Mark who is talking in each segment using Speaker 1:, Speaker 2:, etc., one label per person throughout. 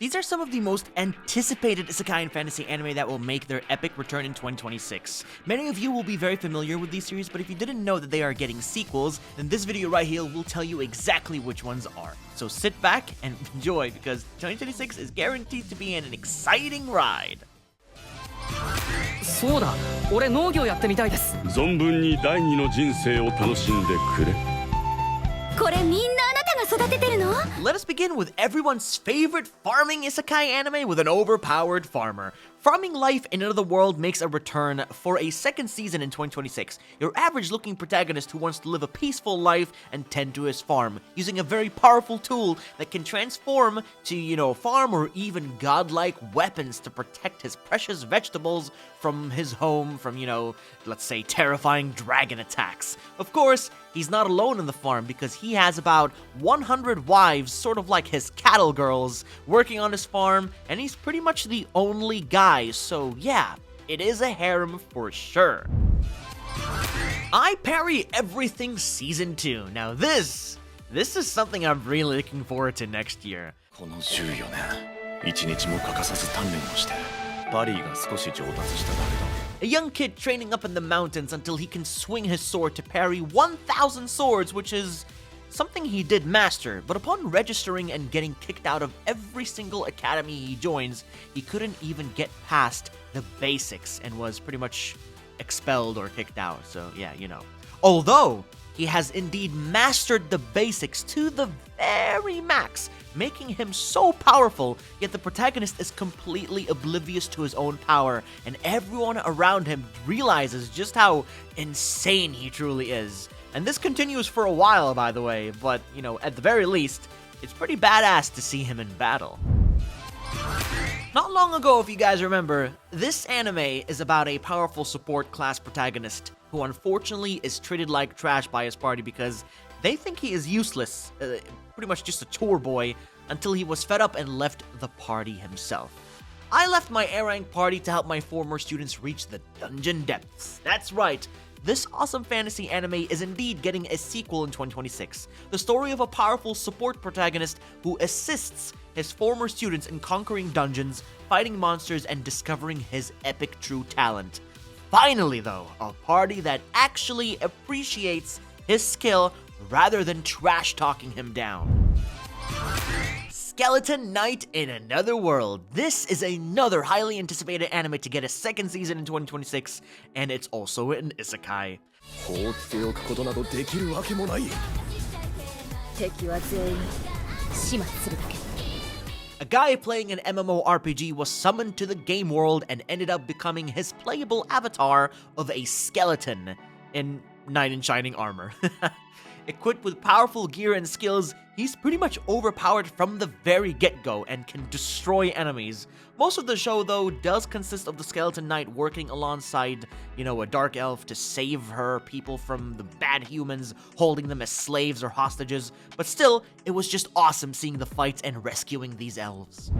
Speaker 1: These are some of the most anticipated Isekai and Fantasy anime that will make their epic return in 2026. Many of you will be very familiar with these series, but if you didn't know that they are getting sequels, then this video right here will tell you exactly which ones are. So sit back and enjoy, because 2026 is guaranteed to be an exciting ride.
Speaker 2: そうだ、俺農業やってみたいです。
Speaker 3: 存分に第二の人生を楽しんでくれ。
Speaker 4: これみんなあなたが育ててるの?
Speaker 1: Let us begin with everyone's favorite farming isekai anime with an overpowered farmer. Farming life in another world makes a return for a second season in 2026. Your average-looking protagonist who wants to live a peaceful life and tend to his farm, using a very powerful tool that can transform to, farm or even godlike weapons to protect his precious vegetables from his home from, let's say, terrifying dragon attacks. Of course, he's not alone in the farm because he has about 100 wives, sort of like his cattle girls, working on his farm, and he's pretty much the only guy. So yeah, it is a harem for sure. I Parry Everything Season 2. Now this is something I'm really looking forward to next year.
Speaker 3: この14年、一日も欠かさず鍛錬をして、パリーが少し上達しただけだ。
Speaker 1: A young kid training up in the mountains until he can swing his sword to parry 1,000 swords, which is something he did master, but upon registering and getting kicked out of every single academy he joins, he couldn't even get past the basics and was pretty much expelled or kicked out, so yeah, Although, he has indeed mastered the basics to the very max, making him so powerful, yet the protagonist is completely oblivious to his own power, and everyone around him realizes just how insane he truly is. And this continues for a while, by the way, but, at the very least, it's pretty badass to see him in battle. Not long ago, if you guys remember, this anime is about a powerful support class protagonist who unfortunately is treated like trash by his party because they think he is useless, pretty much just a chore boy, until he was fed up and left the party himself. I left my A-rank party to help my former students reach the dungeon depths. That's right. This awesome fantasy anime is indeed getting a sequel in 2026. The story of a powerful support protagonist who assists his former students in conquering dungeons, fighting monsters, and discovering his epic true talent. Finally, though, a party that actually appreciates his skill rather than trash-talking him down. Skeleton Knight in Another World. This is another highly anticipated anime to get a second season in 2026, and it's also an isekai. A guy playing an MMORPG was summoned to the game world and ended up becoming his playable avatar of a skeleton in knight in shining armor. Equipped with powerful gear and skills, he's pretty much overpowered from the very get-go and can destroy enemies. Most of the show, though, does consist of the Skeleton Knight working alongside, a dark elf to save her people from the bad humans, holding them as slaves or hostages. But still, it was just awesome seeing the fights and rescuing these elves.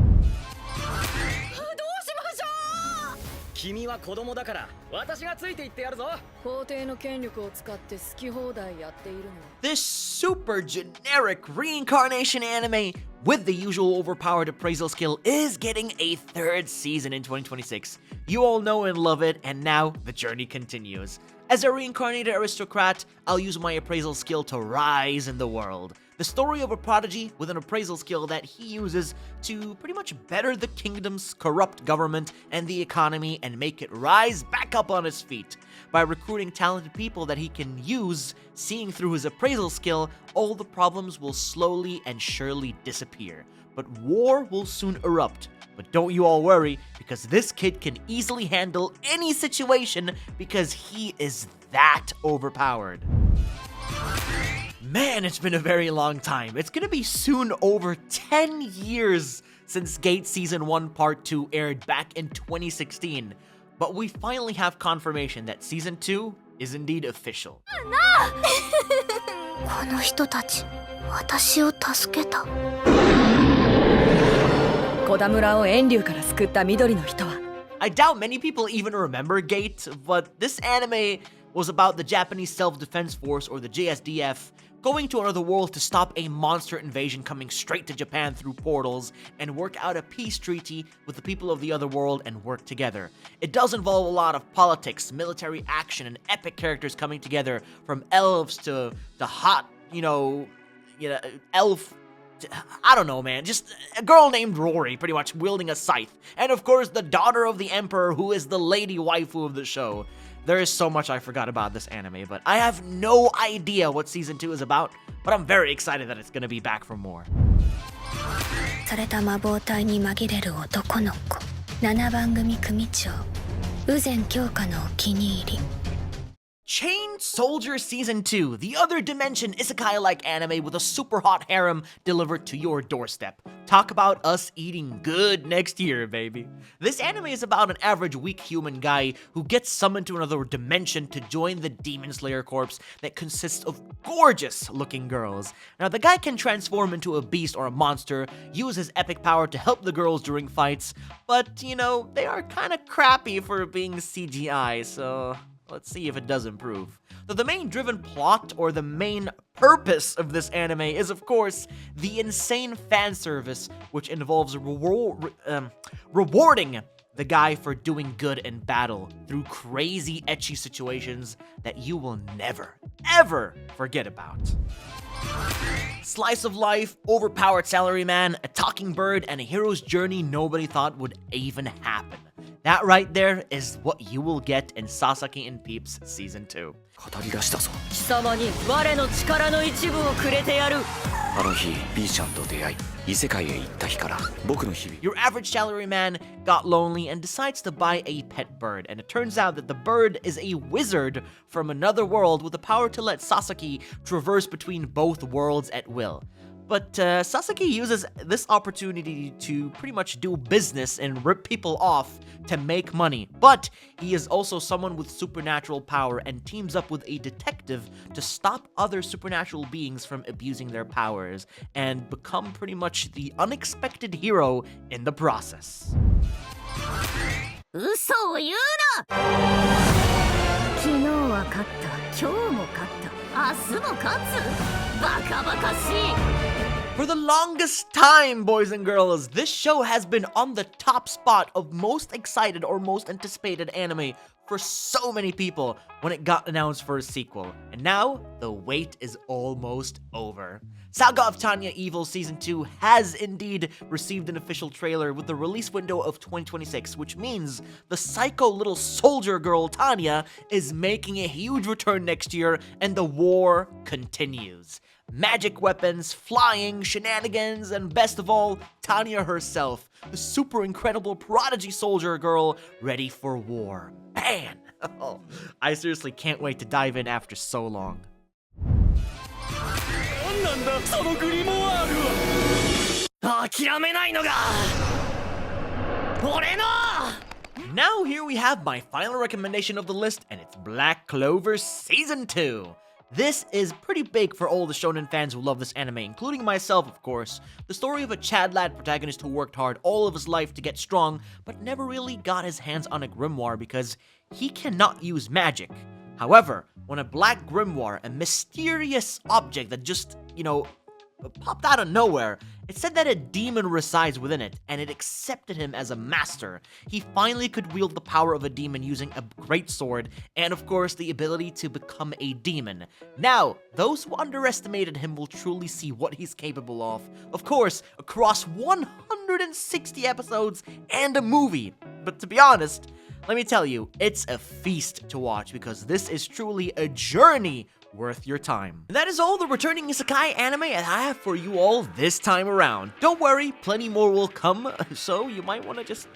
Speaker 2: 君は子供だから私がついていってやるぞ。
Speaker 5: 皇帝の権力を使って好き放題やっているの。
Speaker 1: This super generic reincarnation anime with the usual overpowered appraisal skill is getting a third season in 2026. You all know and love it, and now the journey continues. As a reincarnated aristocrat, I'll use my appraisal skill to rise in the world. The story of a prodigy with an appraisal skill that he uses to pretty much better the kingdom's corrupt government and the economy and make it rise back up on its feet. By recruiting talented people that he can use, seeing through his appraisal skill, all the problems will slowly and surely disappear. But war will soon erupt. But don't you all worry, because this kid can easily handle any situation because he is that overpowered. Man, it's been a very long time. It's gonna be soon over 10 years since Gate Season 1 Part 2 aired back in 2016. But we finally have confirmation that Season 2 is indeed official.
Speaker 4: この人たち、私を助けた。
Speaker 5: 小田村を遠流から救った緑の人は。
Speaker 1: I doubt many people even remember Gate, but this anime was about the Japanese Self-Defense Force, or the JSDF, going to another world to stop a monster invasion coming straight to Japan through portals, and work out a peace treaty with the people of the other world and work together. It does involve a lot of politics, military action, and epic characters coming together, from elves to the hot, elf. I don't know, man. Just a girl named Rory, pretty much wielding a scythe. And of course, the daughter of the Emperor, who is the lady waifu of the show. There is so much I forgot about this anime, but I have no idea what Season 2 is about, but I'm very excited that it's gonna be back for more.
Speaker 4: された魔法隊に紛れる男の子7番組組長羽前京香のお気に入り
Speaker 1: Chain Soldier Season 2, the other dimension isekai-like anime with a super hot harem delivered to your doorstep. Talk about us eating good next year, baby. This anime is about an average weak human guy who gets summoned to another dimension to join the Demon Slayer Corps that consists of gorgeous-looking girls. Now, the guy can transform into a beast or a monster, use his epic power to help the girls during fights, but, they are kinda crappy for being CGI, so let's see if it does improve. Though the main driven plot, or the main purpose of this anime, is of course the insane fan service, which involves rewarding the guy for doing good in battle through crazy ecchi situations that you will never, ever forget about. Slice of life, overpowered salaryman, a talking bird, and a hero's journey nobody thought would even happen. That right there is what you will get in Sasaki and Peeps Season 2.
Speaker 2: 語り出したぞ貴様に我の力の一部をくれてやるあの日 B ちゃんと出会い異世界へ行った日から僕の日々
Speaker 1: Your average salaryman got lonely and decides to buy a pet bird, and it turns out that the bird is a wizard from another world with the power to let Sasaki traverse between both worlds at will. But Sasaki uses this opportunity to pretty much do business and rip people off to make money. But he is also someone with supernatural power and teams up with a detective to stop other supernatural beings from abusing their powers and become pretty much the unexpected hero in the process.
Speaker 4: 嘘を言うな昨日は勝った今日も勝った明日も勝つバカバカしい
Speaker 1: For the longest time, boys and girls, this show has been on the top spot of most excited or most anticipated anime for so many people when it got announced for a sequel. And now, the wait is almost over. Saga of Tanya Evil Season 2 has indeed received an official trailer with the release window of 2026, which means the psycho little soldier girl Tanya is making a huge return next year, and the war continues. Magic weapons, flying, shenanigans, and best of all, Tanya herself, the super incredible prodigy soldier girl ready for war. Man! Oh, I seriously can't wait to dive in after so long. Now here we have my final recommendation of the list, and it's Black Clover Season 2. This is pretty big for all the shonen fans who love this anime, including myself, of course. The story of a Chad lad protagonist who worked hard all of his life to get strong, but never really got his hands on a grimoire because he cannot use magic. However, when a black grimoire, a mysterious object that just, popped out of nowhere, it said that a demon resides within it, and it accepted him as a master. He finally could wield the power of a demon using a great sword, and of course the ability to become a demon. Now, those who underestimated him will truly see what he's capable of course, across 160 episodes and a movie. But to be honest, let me tell you, it's a feast to watch because this is truly a journey worth your time. And that is all the returning isekai anime I have for you all this time around. Don't worry, plenty more will come, so you might want to just,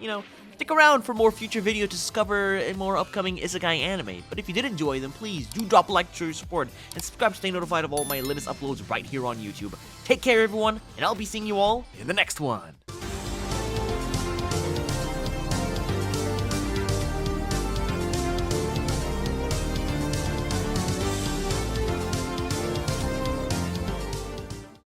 Speaker 1: stick around for more future videos to discover a more upcoming isekai anime. But if you did enjoy them, please do drop a like to show your support, and subscribe to stay notified of all my latest uploads right here on YouTube. Take care, everyone, and I'll be seeing you all in the next one.